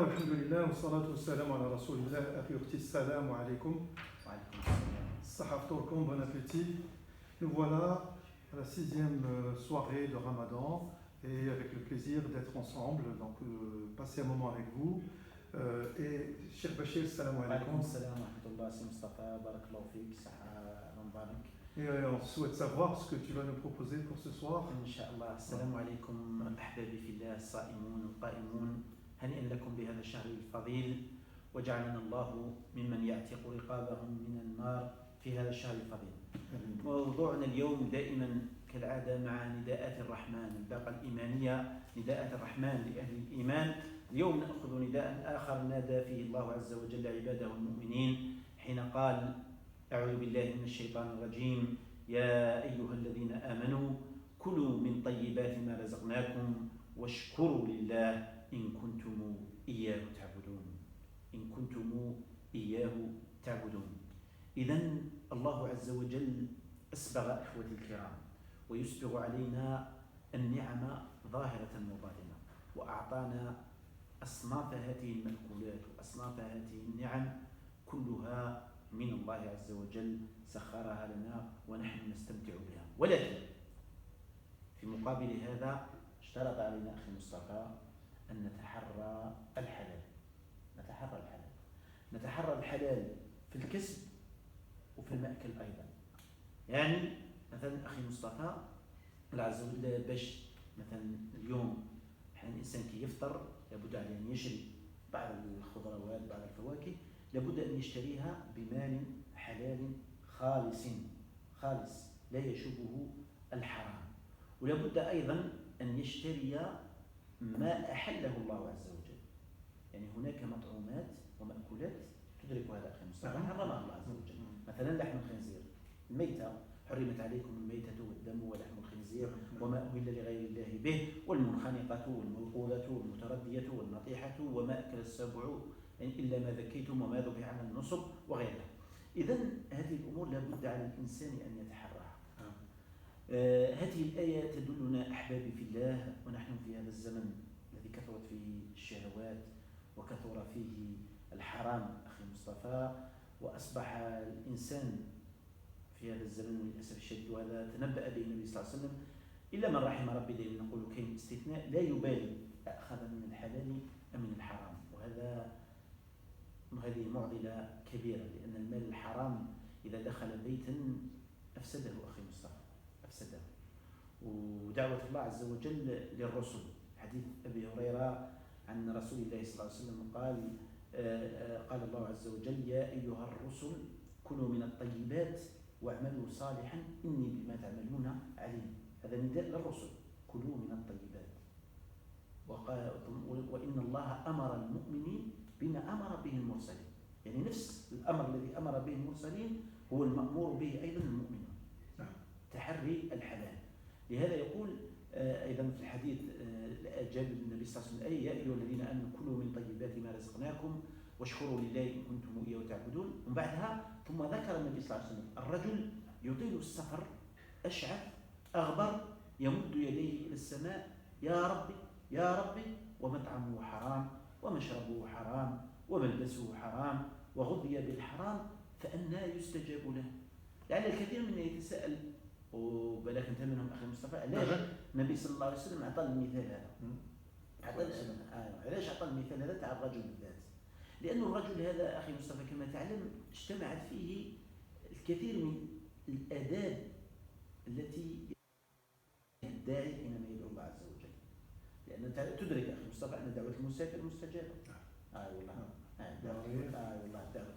والحمد لله والصلاة والسلام على رسول الله. أخي أختي السلام عليكم. وعليكم السلام. صحة فطوركم, bon appétit. Nous voilà à la 6e soirée de Ramadan et avec le plaisir d'être ensemble, donc passer un moment avec vous. Et Cheikh Bachir, salam alaikum. Et on souhaite savoir ce que tu vas nous proposer pour ce soir. Inch'Allah. Assalamu alaikum ahbabi fillah, sa'imun, qa'imun. هنيئا لكم بهذا الشهر الفضيل وجعلنا الله ممن يعتق رقابهم من النار في هذا الشهر الفضيل. موضوعنا اليوم دائما كالعادة مع نداءات الرحمن، الباقة الإيمانية، نداءات الرحمن لأهل الإيمان. اليوم نأخذ نداء آخر نادى فيه الله عز وجل عباده المؤمنين حين قال: أعوذ بالله من الشيطان الرجيم، يا أيها الذين آمنوا كلوا من طيبات ما رزقناكم واشكروا لله إن كنتم إياه تعبدون. إن كنتم إياه تعبدون. إذن الله عز وجل أسبغ إخوتي الكرام ويسبغ علينا النعم ظاهرة وباطنة، وأعطانا أصناف هذه المأكولات وأصناف هذه النعم كلها من الله عز وجل، سخرها لنا ونحن نستمتع بها. ولكن في مقابل هذا اشترط علينا أخي مصطفى أن نتحرى الحلال. نتحرى الحلال في الكسب وفي المأكل أيضا. يعني مثلا أخي مصطفى العز وجل باش مثلا اليوم حين الإنسان كي يفطر لابد عليه أن يشري بعض الخضروات بعض الفواكه، لابد أن يشتريها بمال حلال خالص لا يشوبه الحرام. ولابد أيضا أن يشتري ما أحله الله عز وجل. يعني هناك مطعومات ومأكولات تدرك هذا أخي مصطفى حرمها الله عز وجل. مثلا لحم الخنزير، الميتة، حرمت عليكم الميتة والدم ولحم الخنزير وما أهل لغير الله به، والمنخنقة والموقوذة والمتردية والنطيحة وما أكل السبع إلا ما ذكيتم وما ذبح على النصب وغيرها. إذن هذه الأمور لابد على الإنسان أن يتحرها. هذه الآية تدلنا أحبابي في الله، ونحن في هذا الزمن الذي كثرت فيه الشهوات وكثر فيه الحرام أخي مصطفى، وأصبح الإنسان في هذا الزمن للأسف الشديد، وهذا تنبأ به النبي صلى الله عليه وسلم، إلا من رحم ربي، دائما نقول كاين استثناء، لا يبالي أخذ من الحلال أم من الحرام. وهذه معضلة كبيرة، لأن المال الحرام إذا دخل بيتا أفسده أخي مصطفى، أفسده. ودعوة الله عز وجل للرسل، حديث أبي هريرة عن رسول الله صلى الله عليه وسلم قال الله عز وجل: يا أيها الرسل كلوا من الطيبات واعملوا صالحا إني بما تعملون عليم. هذا نداء للرسل، كلوا من الطيبات. وإن الله أمر المؤمنين بما أمر به المرسلين. يعني نفس الأمر الذي أمر به المرسلين هو المأمور به أيضا المؤمنون، تحري الحلال. لهذا يقول أيضا في الحديث أجاب النبي صلى الله عليه وسلم: يا أيها الذين آمنوا كلوا من طيبات ما رزقناكم واشكروا لله إن كنتم إياه تعبدون. ومن بعدها ثم ذكر النبي صلى الله عليه وسلم الرجل يطيل السفر أشعث أغبر يمد يديه إلى السماء: يا ربي يا ربي، ومطعمه حرام ومشربه حرام وملبسه حرام وغذي بالحرام فأنى يستجاب له. لعل الكثير منا يتساءل، وبلاك انت منهم أخي مصطفى، علاش النبي صلى الله عليه وسلم أعطى المثال هذا؟ علاش أعطى المثال هذا تاع الرجل بالذات؟ لأن الرجل هذا أخي مصطفى كما تعلم اجتمعت فيه الكثير من الآداب التي الداعي حينما يدعو الله عز وجل. لأن تدرك أخي مصطفى أن دعوة المسافر مستجابة. والله دعوة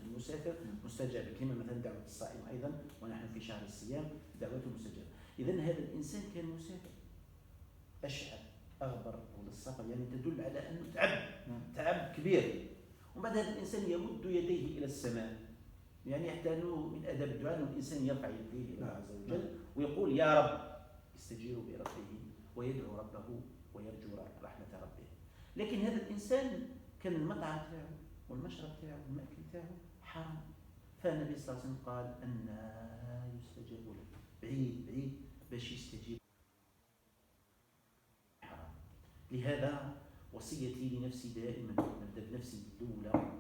المسافر مستجابة، كما مثلا دعوة الصائم أيضا، ونحن في شهر الصيام دعوته مستجابة. إذن هذا الإنسان كان مسافر أشعث أغبر طول السفر، يعني تدل على أنه تعب كبير. وبعد هذا الإنسان يمد يديه إلى السماء، يعني حتى أنه من أداب الدعاء أن الإنسان يرفع يديه إلى الله عز وجل ويقول: يا رب، يستجير بربه ويدعو ربه ويرجو رحمة ربه. لكن هذا الإنسان كان المطعم تاعه والمشرب تاعه والمأكل تاعه حرام، فالنبي صلى الله عليه وسلم قال: أن يستجاب له، بعيد باش يستجيب حرام. لهذا وصيتي لنفسي دائما نبدأ بنفسي الأولى،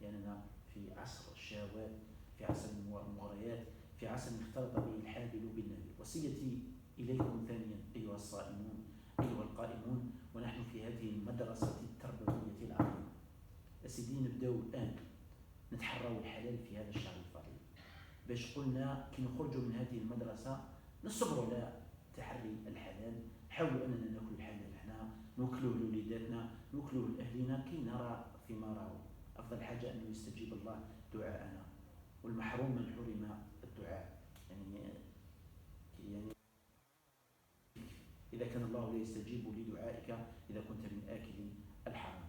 لأننا في عصر الشهوات، في عصر المغريات، في عصر اختلط به الحابل بالنابل. وصيتي إليكم ثانيا أيها الصائمون أيها القائمون، ونحن في هذه المدرسة التربوية العظيمة. أسيدي نبدأ الآن نتحروا الحلال في هذا الشهر الفضيل، باش قلنا كي نخرجوا من هذه المدرسة نصبروا على تحري الحلال، حاولوا أننا نأكل الحلال حنا، نوكلوه لوليداتنا، نوكلوه لأهلنا كي نرى ثماره. أفضل حاجة أن يستجيب الله دعاءنا، والمحروم من حرم الدعاء. يعني إذا كان الله لا يستجيب لدعائك إذا كنت من آكل الحرام،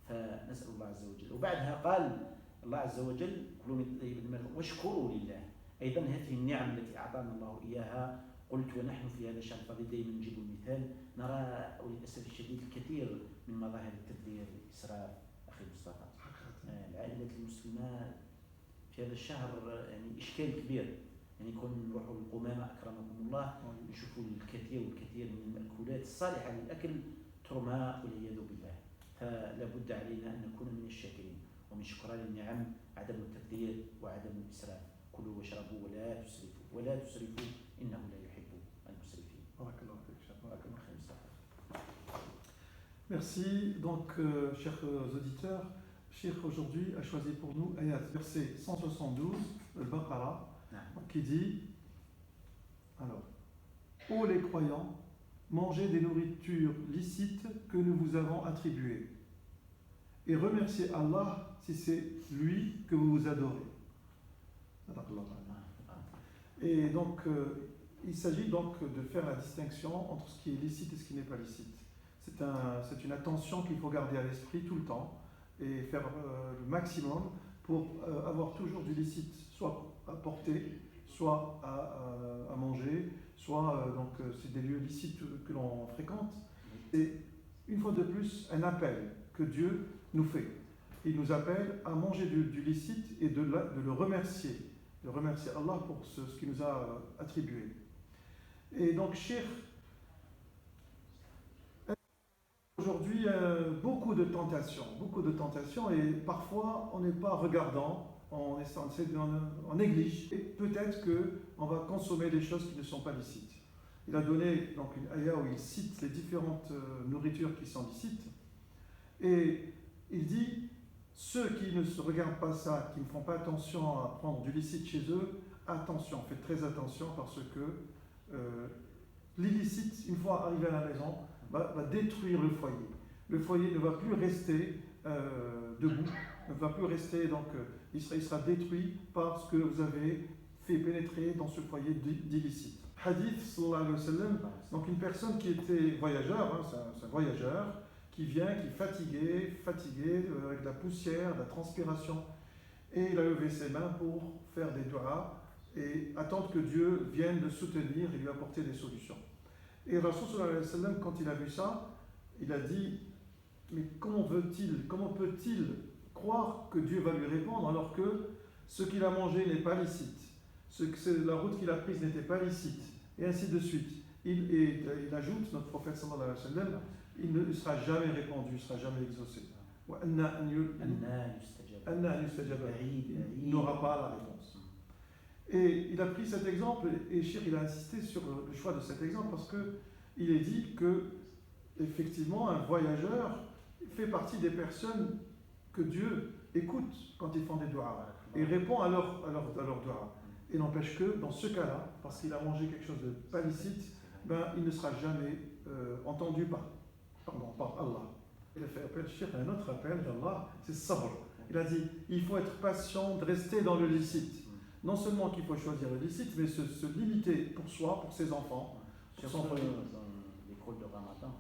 فنسأل الله عز وجل. وبعدها قال الله عز وجل كلوا من طيب المال واشكروا لله. أيضا هذه النعم التي أعطانا الله إياها، قلت ونحن في هذا الشهر الفضيل دائما نجيب المثال، نرى وللأسف الشديد الكثير من مظاهر التبذير والإسراف. أخي مصطفى، العائلات المسلمة في هذا الشهر يعني إشكال كبير، يعني يكون نروحوا للقمامة أكرمكم الله نشوفوا الكثير والكثير من المأكولات الصالحة للأكل ترمى والعياذ بالله. فلا بد علينا أن نكون من الشاكرين ومن شكران النعم، عدم التبذير وعدم الإسراف. كلوا واشربوا ولا تسرفوا ولا تسرفوا إنه لا يحب المسرفين. بارك الله فيك. بارك الله فيك. Merci. Donc, chers auditeurs, Cheikh aujourd'hui a choisi pour nous ayat verset 172, Al-Baqarah, qui dit, alors, ô les croyants, mangez des nourritures licites que nous vous avons attribuées, et remerciez Allah si c'est lui que vous adorez. Et donc, il s'agit donc de faire la distinction entre ce qui est licite et ce qui n'est pas licite. C'est une attention qu'il faut garder à l'esprit tout le temps et faire le maximum pour avoir toujours du licite, soit à porter, soit à manger, soit donc c'est des lieux licites que l'on fréquente. Et une fois de plus, un appel que Dieu nous fait. Il nous appelle à manger du licite et de le remercier. De remercier Allah pour ce qu'il nous a attribué. Et donc, Cheikh, aujourd'hui, beaucoup de tentations, et parfois on n'est pas regardant, on néglige, et peut-être qu'on va consommer des choses qui ne sont pas licites. Il a donné donc une ayah où il cite les différentes nourritures qui sont licites, et il dit, ceux qui ne se regardent pas ça, qui ne font pas attention à prendre du licite chez eux, attention, faites très attention, parce que l'illicite, une fois arrivé à la maison, va détruire le foyer. Le foyer ne va plus rester debout, ne va plus rester, donc il sera détruit par ce que vous avez fait pénétrer dans ce foyer d'illicite. Hadith, sallallahu alayhi wa sallam, donc une personne qui était voyageur, c'est un voyageur, qui vient, qui est fatigué avec de la poussière, de la transpiration, et il a levé ses mains pour faire des du'as et attendre que Dieu vienne le soutenir et lui apporter des solutions. Et Rasul sallallahu alayhi wa sallam, quand il a vu ça, il a dit, mais comment peut-il croire que Dieu va lui répondre alors que ce qu'il a mangé n'est pas licite, la route qu'il a prise n'était pas licite, et ainsi de suite. Il ajoute, notre prophète sallallahu alayhi wa sallam, il ne sera jamais répondu, il ne sera jamais exaucé. Il n'aura pas la réponse. Et il a pris cet exemple, et Cheikh il a insisté sur le choix de cet exemple parce qu'il est dit que, effectivement, un voyageur fait partie des personnes que Dieu écoute quand ils font des du'as et répond à leur du'a. Et n'empêche que, dans ce cas-là, parce qu'il a mangé quelque chose de pas licite, il ne sera jamais entendu par Allah. Il a fait appel, Cheikh, un autre appel d'Allah, c'est sabr. Il a dit, il faut être patient de rester dans le licite. Non seulement qu'il faut choisir le licite, mais se limiter pour soi, pour ses enfants. Surtout dans l'école de Ramadan.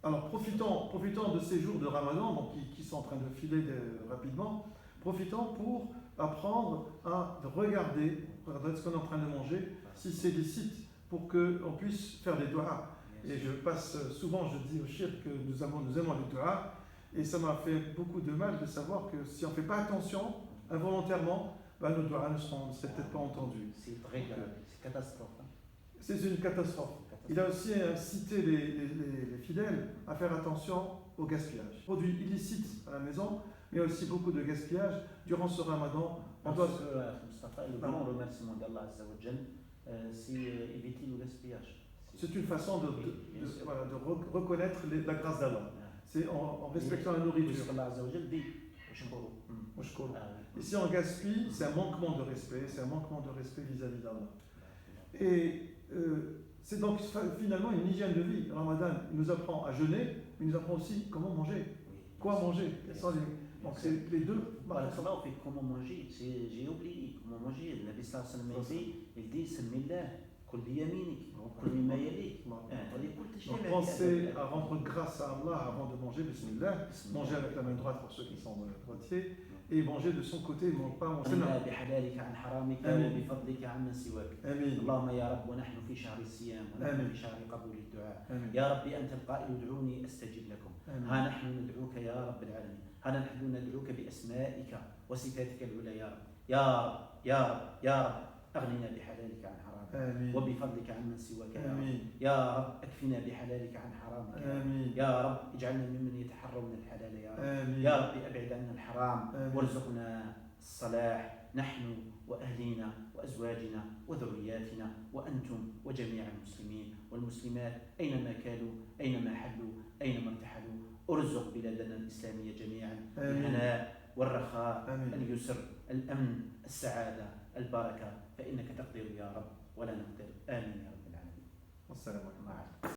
Alors profitons de ces jours de Ramadan, donc, qui sont en train de filer rapidement, profitons pour apprendre à regarder ce qu'on est en train de manger, si c'est licite, pour qu'on puisse faire des du'as. Et je passe souvent, je dis au shirk que nous aimons les du'as, et ça m'a fait beaucoup de mal de savoir que si on ne fait pas attention, involontairement, nos du'as ne seraient peut-être pas entendus. C'est très grave, c'est catastrophe. c'est une catastrophe. Il a aussi incité les fidèles à faire attention au gaspillage. Produits illicites à la maison, mais aussi beaucoup de gaspillage durant ce ramadan. On doit... Le grand remerciement d'Allah Azza wa Jal, c'est éviter le gaspillage. C'est une façon de reconnaître la grâce d'Allah. C'est en respectant la nourriture. Ici, on gaspille, c'est un manquement de respect, vis-à-vis d'Allah. Et c'est donc finalement une hygiène de vie. Le Ramadan nous apprend à jeûner, mais il nous apprend aussi comment manger, quoi manger. Donc c'est les deux. Comment manger, j'ai oublié comment manger. Le Nabi sallallahu alayhi wa sallam il dit Bismillah, kul biyaminik, kul mimma yalik. Donc pensez à rendre grâce à Allah avant de manger, Bismillah, manger avec la main droite pour ceux qui sont droitiers, et manger de son côté, pas manger. بحلالك عن حرامك وبفضلك عمن سواك. اللهم يا رب ونحن في شهر الصيام ونحن في شهر قبول الدعاء. يا ربي أنت القائل ادعوني أستجب لكم. ها نحن ندعوك يا رب العالمين. ها نحن ندعوك بأسمائك وصفاتك العلى يا رب. يا رب يا رب يا رب أغننا بحلالك عن حرامك وبفضلك عمن سواك يا رب. يا رب أكفنا بحلالك عن حرامك يا رب. اجعلنا ممن يتحرون الحلال يا رب. يا رب أبعد عنا الحرام وارزقنا الصلاح نحن وأهلينا وأزواجنا وذرياتنا وأنتم وجميع المسلمين والمسلمات أينما كانوا أينما حلوا أينما ارتحلوا. ارزق بلادنا الإسلامية جميعا الهناء والرخاء اليسر الأمن السعادة البركة فإنك تقدر يا رب ولا نقدر. آمين يا رب العالمين. والسلام عليكم.